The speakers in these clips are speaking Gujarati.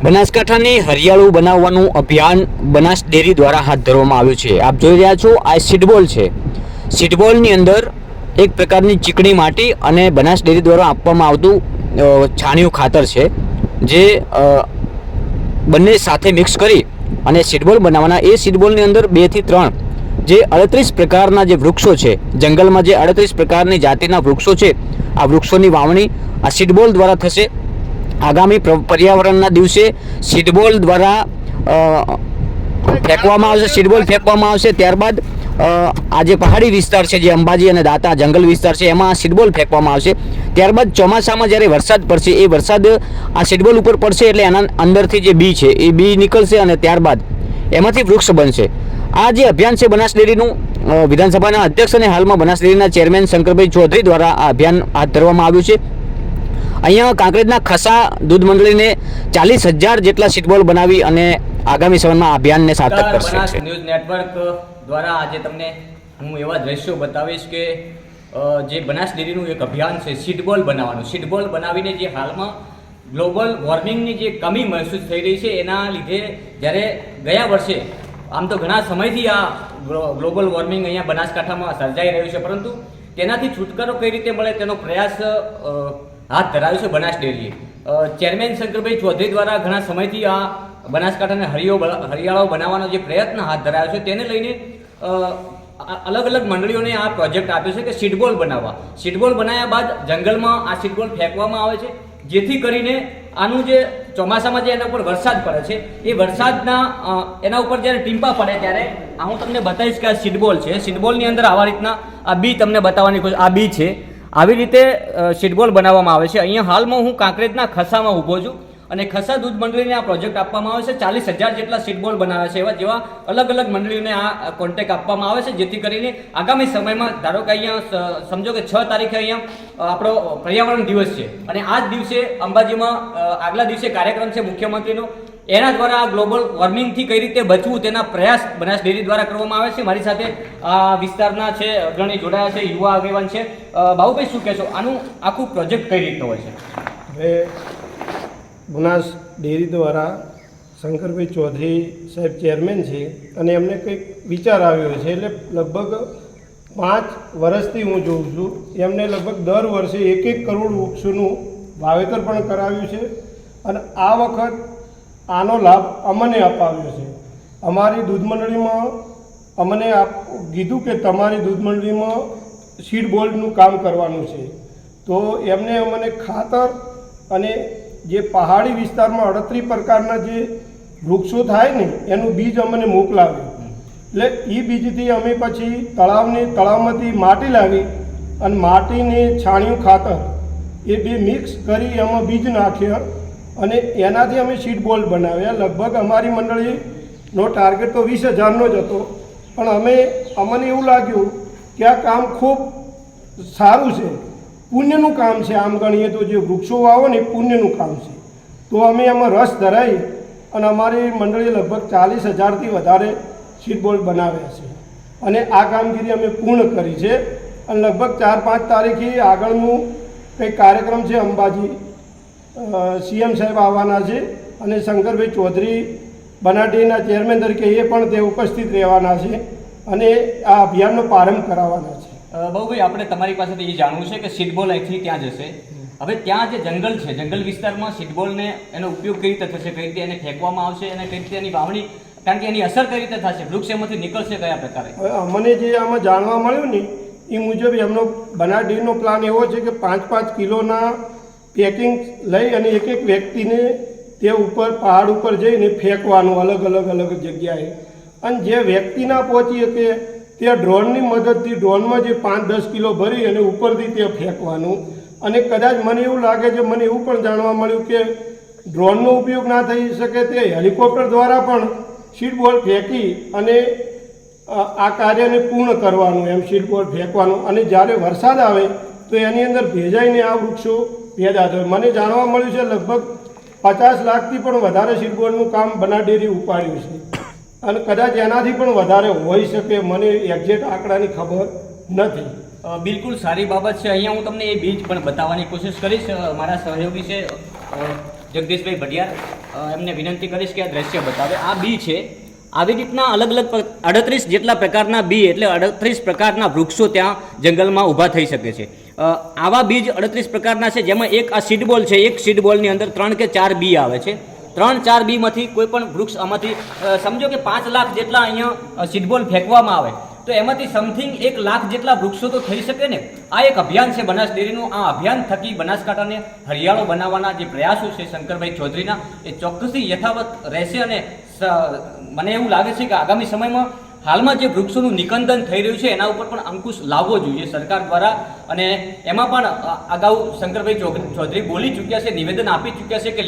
બનાસકાંઠાને હરિયાળું બનાવવાનું અભિયાન બનાસ ડેરી દ્વારા હાથ ધરવામાં આવ્યું છે। આપ જોઈ રહ્યા છો આ સીડબોલ છે। સીડબોલની અંદર એક પ્રકારની ચીકણી માટી અને બનાસ ડેરી દ્વારા આપવામાં આવતું છાણિયું ખાતર છે, જે બંને સાથે મિક્સ કરી અને સીડબોલ બનાવવાના। એ સીડબોલની અંદર 2 થી 3 જે 38 પ્રકારના જે વૃક્ષો છે, જંગલમાં જે 38 પ્રકારની જાતિના વૃક્ષો છે, આ વૃક્ષોની વાવણી આ સીડબોલ દ્વારા થશે। आगामी पर्यावरण दिवसे सीडबॉल द्वारा फेंकवामां आवशे। सीडबॉल फेंकवामां आवशे, त्यारबाद आज पहाड़ी विस्तार है, जे अंबाजी और दाता जंगल विस्तार है, एमां सीडबॉल फेंकवामां आवशे। त्यारबाद चौमासामां ज्यारे वरसाद पड़शे ए वरसाद आ सीडबॉल उपर पड़शे एटले एना अंदरथी जे बी छे ए बी निकळशे अने त्यारबाद एमांथी वृक्ष बनशे। आ जे अभियान है बनास डेरीनुं विधानसभाना अध्यक्ष अने हालमां बनास डेरीना चेरमेन शंकरभाई चौधरी द्वारा आ अभियान हाथ धरवामां आव्युं छे। अहींया कांकरेजना खसा दूध मंडली ने 40,000 जेटला सीडबॉल बनावी अने आगामी समयमां अभियान ने सार्थक करशे। बनास न्यूज नेटवर्क द्वारा आज तमने हूँ एवा दृश्यो बतावीश के जे बनास डेरीनुं एक अभियान है सीडबॉल बनाववानुं। सीडबॉल बनावीने जे हालमां ग्लोबल वॉर्मिंगनी जे कमी महसूस थई रही है एना लीधे ज्यारे गया वर्षे आम तो घणा समयथी आ ग्लोबल वॉर्मिंग अहींया बनासकांठामां सर्जाई रह्युं छे, परंतु तेनाथी छूटकारो कई रीते मळे तेनो प्रयास हाथ धराव्यो छे बनास डेरीए। चेरमेन शंकरभाई चौधरी द्वारा घणा समयथी आ बनासकांठाने हरियाळो बनाववानो जे प्रयत्न हाथ धराव्यो छे तेने लईने अलग अलग मंडळीओने आ प्रोजेक्ट आप्यो छे के सीडबॉल बनाववा। सीडबॉल बनाव्या बाद जंगलमां आ सीडबॉल फेंकवामां आवे छे, जेथी करीने आनुं जे ચોમાસામાં જે એના ઉપર વરસાદ પડે છે એ વરસાદના એના ઉપર જ્યારે ટીમ્પા પડે ત્યારે હું તમને બતાવીશ કે આ સીડબોલ છે। સીડબોલની અંદર આવા રીતના આ બી તમને બતાવવાની કોશિશ, આ બી છે, આવી રીતે સીડબોલ બનાવવામાં આવે છે। અહીંયા હાલમાં હું કાંકરેજના ખસામાં ઊભો છું અને ખસા દૂધ મંડળીને આ પ્રોજેક્ટ આપવામાં આવે છે। 40,000 જેટલા સીડબોલ બનાવે છે, જેવા અલગ અલગ મંડળીઓને આ કોન્ટેક્ટ આપવામાં આવે છે, જેથી કરીને આગામી સમયમાં ધારો કે અહીંયા સમજો કે 6 તારીખે અહીંયા આપણો પર્યાવરણ દિવસ છે અને આ જ દિવસે અંબાજીમાં આગલા દિવસે કાર્યક્રમ છે મુખ્યમંત્રીનો, એના દ્વારા ગ્લોબલ વોર્મિંગથી કઈ રીતે બચવું તેના પ્રયાસ બનાસ ડેરી દ્વારા કરવામાં આવે છે। મારી સાથે આ વિસ્તારના છે અગ્રણી જોડાયા છે, યુવા આગેવાન છે। બાબુભાઈ શું કહેશો, આનું આખું પ્રોજેક્ટ કઈ રીતનું હોય છે? હવે બનાસ ડેરી દ્વારા શંકરભાઈ ચૌધરી સાહેબ ચેરમેન છે અને એમને કંઈક વિચાર આવ્યો છે, એટલે લગભગ 5 વર્ષથી હું જોઉં છું એમને લગભગ દર વર્ષે 1 કરોડ વૃક્ષોનું વાવેતર પણ કરાવ્યું છે અને આ વખત આનો લાભ અમને અપાવ્યો છે। અમારી દૂધ મંડળીમાં અમને કીધું કે તમારી દૂધ મંડળીમાં સીડબોલનું કામ કરવાનું છે, તો એમને અમને ખાતર અને જે પહાડી વિસ્તારમાં 38 પ્રકારના જે વૃક્ષો થાય ને એનું બીજ અમને મોકલાવ્યું। એટલે એ બીજથી અમે પછી તળાવમાંથી માટી લાવી અને માટીને છાણિયું ખાતર એ બે મિક્સ કરી એમાં બીજ નાખ્યા અને એનાથી અમે સીડબોલ બનાવ્યા। લગભગ અમારી મંડળીનો ટાર્ગેટ તો 20,000નો જ હતો, પણ અમને એવું લાગ્યું કે આ કામ ખૂબ સારું છે, પુણ્યનું કામ છે। આમ ગણીએ તો જે વૃક્ષો વાવો ને એ પુણ્યનું કામ છે, તો અમે એમાં રસ ધરાવી અને અમારી મંડળીએ લગભગ 40,000થી વધારે સીડબોલ બનાવ્યા છે અને આ કામગીરી અમે પૂર્ણ કરી છે। અને લગભગ 4-5 તારીખે આગળનું કંઈક કાર્યક્રમ છે, અંબાજી સીએમ સાહેબ આવવાના છે અને શંકરભાઈ ચૌધરી બનાસડીના ચેરમેન તરીકે એ પણ તે ઉપસ્થિત રહેવાના છે અને આ અભિયાનનો પ્રારંભ કરાવવાના છે। બાબુભાઈ, આપણે તમારી પાસેથી એ જાણવું છે કે સીડબોલ અહીંથી ત્યાં જશે, હવે ત્યાં જે જંગલ છે, જંગલ વિસ્તારમાં સીડબોલને એનો ઉપયોગ કઈ રીતે થશે, કઈ રીતે એને ફેંકવામાં આવશે અને કઈ રીતે એની વાવણી, કારણ કે એની અસર કઈ રીતે થશે, વૃક્ષ એમાંથી નીકળશે કયા પ્રકારે? હવે અમને જે આમાં જાણવા મળ્યું ને એ મુજબ એમનો બનાસ ડેરીનો પ્લાન એવો છે કે 5-5 કિલોના પેકિંગ લઈ અને એક વ્યક્તિને તે ઉપર પહાડ ઉપર જઈને ફેંકવાનું અલગ અલગ જગ્યાએ, અને જે વ્યક્તિ ના પહોંચી શકે તે ડ્રોનની મદદથી ડ્રોનમાં જે 5-10 કિલો ભરી અને ઉપરથી તે ફેંકવાનું। અને કદાચ મને એવું લાગે છે, મને એવું પણ જાણવા મળ્યું કે ડ્રોનનો ઉપયોગ ના થઈ શકે તે હેલિકોપ્ટર દ્વારા પણ સીડબોલ ફેંકી અને આ કાર્યને પૂર્ણ કરવાનું, એમ સીડબોલ ફેંકવાનું, અને જ્યારે વરસાદ આવે તો એની અંદર ભેજાઈને આ વૃક્ષો પેદા થાય। મને જાણવા મળ્યું છે લગભગ 50 લાખથી પણ વધારે સીડબોલનું કામ બનાસ ડેરી ઉપાડ્યું છે અને કદાચ એનાથી પણ વધારે હોઈ શકે, મને એક્ઝેક્ટ આંકડાની ખબર નથી। બિલકુલ સારી બાબત છે। અહીંયા હું તમને એ બીજ પણ બતાવવાની કોશિશ કરીશ, મારા સહયોગી છે જગદીશભાઈ ભટિયાર, એમને વિનંતી કરીશ કે આ દ્રશ્ય બતાવે. આ બી છે. આવી રીતના અલગ અલગ 38 જેટલા પ્રકારના બી એટલે 38 પ્રકારના વૃક્ષો ત્યાં જંગલમાં ઊભા થઈ શકે છે. આવા બીજ 38 પ્રકારના છે, જેમાં એક આ સીડબોલ છે. એક સીડબોલની અંદર 3 કે 4 બી આવે છે. 3-4 બીમાંથી કોઈ પણ વૃક્ષ આમાંથી સમજો કે 5 લાખ જેટલા અહીંયા સીડબોલ ફેંકવામાં આવે તો એમાંથી સમથિંગ 1 લાખ જેટલા વૃક્ષો તો થઈ શકે ને. આ એક અભિયાન છે બનાસ ડેરીનું. આ અભિયાન થકી બનાસકાંઠાને હરિયાળો બનાવવાના જે પ્રયાસો છે શંકરભાઈ ચૌધરીના, એ ચોક્કસથી યથાવત રહેશે. અને મને એવું લાગે છે કે આગામી સમયમાં હાલમાં જે વૃક્ષોનું નિકંદન થઈ રહ્યું છે એના ઉપર પણ અંકુશ લાવવો જોઈએ સરકાર દ્વારા. અને એમાં પણ અગાઉ શંકરભાઈ ચૌધરી બોલી ચૂક્યા છે, નિવેદન આપી ચૂક્યા છે કે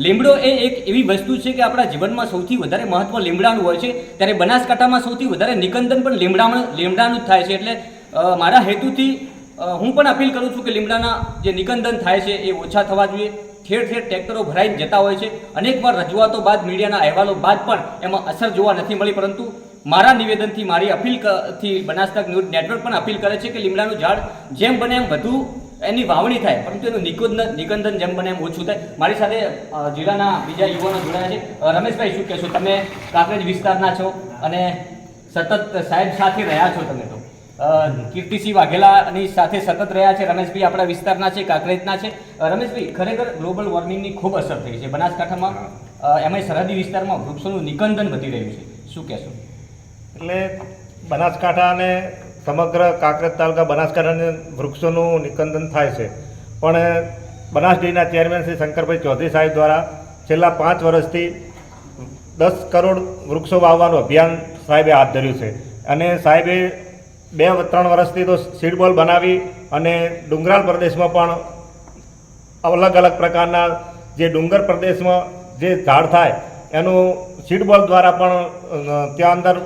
લીમડો એ એક એવી વસ્તુ છે કે આપણા જીવનમાં સૌથી વધારે મહત્વ લીમડાનું હોય છે. ત્યારે બનાસકાંઠામાં સૌથી વધારે નિકંદન પણ લીમડાનું જ થાય છે. એટલે મારા હેતુથી હું પણ અપીલ કરું છું કે લીમડાના જે નિકંદન થાય છે એ ઓછા થવા જોઈએ. ઠેર ઠેર ટ્રેક્ટરો ભરાઈને જતા હોય છે. અનેકવાર રજૂઆતો બાદ, મીડિયાના અહેવાલો બાદ પણ એમાં અસર જોવા નથી મળી. પરંતુ મારા નિવેદનથી, મારી અપીલથી બનાસકાંઠા ન્યૂઝ નેટવર્ક પણ અપીલ કરે છે કે લીમડાનું ઝાડ જેમ બને એમ વધુ એની વાવણી થાય, પરંતુ એનું નિકંદન જેમ બને એમ ઓછું થાય. મારી સાથે જિલ્લાના બીજા યુવાનો જોડાયા છે. રમેશભાઈ, શું કહેશો? તમે કાંકરેજ વિસ્તારના છો અને સતત સાહેબ સાથે રહ્યા છો. તમે તો કીર્તિસિંહ વાઘેલાની સાથે સતત રહ્યા છે. રમેશભાઈ આપણા વિસ્તારના છે, કાંકરેજના છે. રમેશભાઈ, ખરેખર ગ્લોબલ વોર્મિંગની ખૂબ અસર થઈ છે બનાસકાંઠામાં, એમાંય સરહદી વિસ્તારમાં વૃક્ષોનું નિકંદન વધી રહ્યું છે. શું કહેશો? એટલે બનાસકાંઠા અને સમગ્ર કાંકરેજ તાલુકા બનાસકાંઠાને વૃક્ષોનું નિકંદન થાય છે. પણ બનાસ ડેરીના ચેરમેન શ્રી શંકરભાઈ ચૌધરી સાહેબ દ્વારા છેલ્લા 5 વર્ષથી 10 કરોડ વૃક્ષો વાવવાનું અભિયાન સાહેબે હાથ ધર્યું છે. અને સાહેબે 2-3 વર્ષથી તો સીડબોલ બનાવી અને ડુંગરાળ પ્રદેશમાં પણ અલગ અલગ પ્રકારના જે ડુંગર પ્રદેશમાં જે ઝાડ થાય એનું સીડબોલ દ્વારા પણ ત્યાં અંદર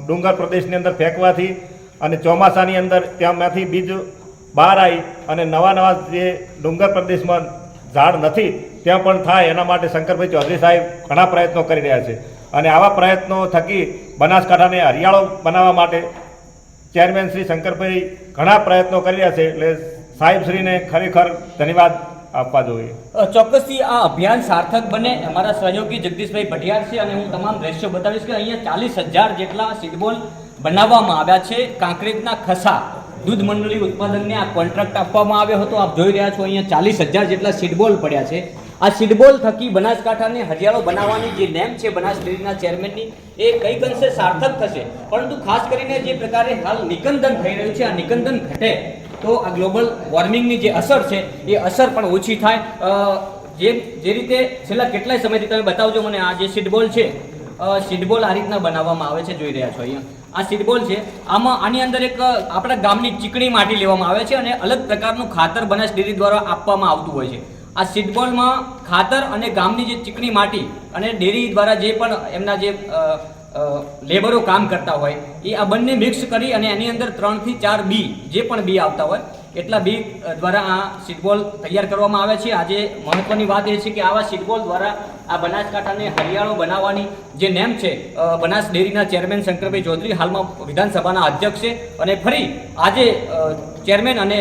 ડુંગર પ્રદેશની અંદર ફેંકવાથી અને ચોમાસાની અંદર ત્યાંમાંથી બીજ બહાર આવી અને નવા જે ડુંગર પ્રદેશમાં ઝાડ નથી ત્યાં પણ થાય, એના માટે શંકરભાઈ ચૌધરી સાહેબ ઘણા પ્રયત્નો કરી રહ્યા છે. અને આવા પ્રયત્નો થકી બનાસકાંઠાને હરિયાળો બનાવવા માટે ચેરમેન શ્રી શંકરભાઈ ઘણા પ્રયત્નો કરી રહ્યા છે. એટલે સાહેબશ્રીને ખરેખર ધન્યવાદ આપવા જોઈએ. ચોક્કસથી આ અભિયાન સાર્થક બને. અમારા સહયોગી જગદીશભાઈ ભટિયાર છે અને હું તમામ દ્રશ્યો બતાવીશ કે અહીંયા 40,000 જેટલા સીડબોલ બનાવવામાં આવ્યા છે. કાંકરેજના ખસા દૂધ મંડળી ઉત્પાદનને આ કોન્ટ્રાક્ટ આપવામાં આવ્યો હતો. આપ જોઈ રહ્યા છો અહીંયા 40,000 જેટલા સીડબોલ પડ્યા છે. આ સીડબોલ થકી બનાસકાંઠાને હરિયાળો બનાવવાની જે નેમ છે બનાસ ડેરીના ચેરમેનની, એ કંઈક અંશે સાર્થક થશે. પરંતુ ખાસ કરીને જે પ્રકારે હાલ નિકંદન થઈ રહ્યું છે, આ નિકંદન ઘટે તો આ ગ્લોબલ વોર્મિંગની જે અસર છે એ અસર પણ ઓછી થાય. જે રીતે છેલ્લા કેટલાય સમયથી તમે બતાવજો મને, આ જે સીડબોલ છે, સીડબોલ આ રીતના બનાવવામાં આવે છે. જોઈ રહ્યા છો અહીંયા આ સીડબોલ છે. આની અંદર એક આપણા ગામની ચીકણી માટી લેવામાં આવે છે અને અલગ પ્રકારનું ખાતર બનાસ ડેરી દ્વારા આપવામાં આવતું હોય છે. આ સીડબોલમાં ખાતર અને ગામની જે ચીકણી માટી અને ડેરી દ્વારા જે પણ એમના જે લેબરો કામ કરતા હોય એ આ બંને મિક્સ કરી અને એની અંદર 3 થી 4 બી, જે પણ બી આવતા હોય એટલા બી દ્વારા આ સીડબોલ તૈયાર કરવામાં આવે છે. આજે મહત્વની વાત એ છે કે આવા સીડબોલ દ્વારા આ બનાસકાંઠાને હરિયાળો બનાવવાની જે નેમ છે, બનાસ ડેરીના ચેરમેન શંકરભાઈ ચૌધરી હાલમાં વિધાનસભાના અધ્યક્ષ છે અને ફરી આજે ચેરમેન અને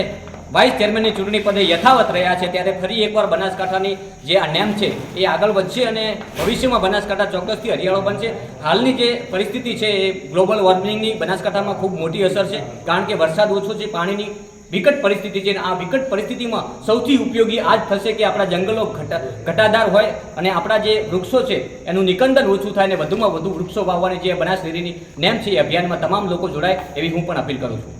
વાઇસ ચેરમેનની ચૂંટણી પદે યથાવત રહ્યા છે. ત્યારે ફરી એકવાર બનાસકાંઠાની જે આ નેમ છે એ આગળ વધશે અને ભવિષ્યમાં બનાસકાંઠા ચોક્કસથી હરિયાળો બનશે. હાલની જે પરિસ્થિતિ છે એ ગ્લોબલ વોર્મિંગની બનાસકાંઠામાં ખૂબ મોટી અસર છે, કારણ કે વરસાદ ઓછો છે, પાણીની વિકટ પરિસ્થિતિ છે. આ વિકટ પરિસ્થિતિમાં સૌથી ઉપયોગી આ જ થશે કે આપણા જંગલો ઘટાદાર હોય અને આપણા જે વૃક્ષો છે એનું નિકંદન ઓછું થાય અને વધુમાં વધુ વૃક્ષો વાવવાની જે બનાસ ડેરીની નેમ છે એ અભિયાનમાં તમામ લોકો જોડાય એવી હું પણ અપીલ કરું છું.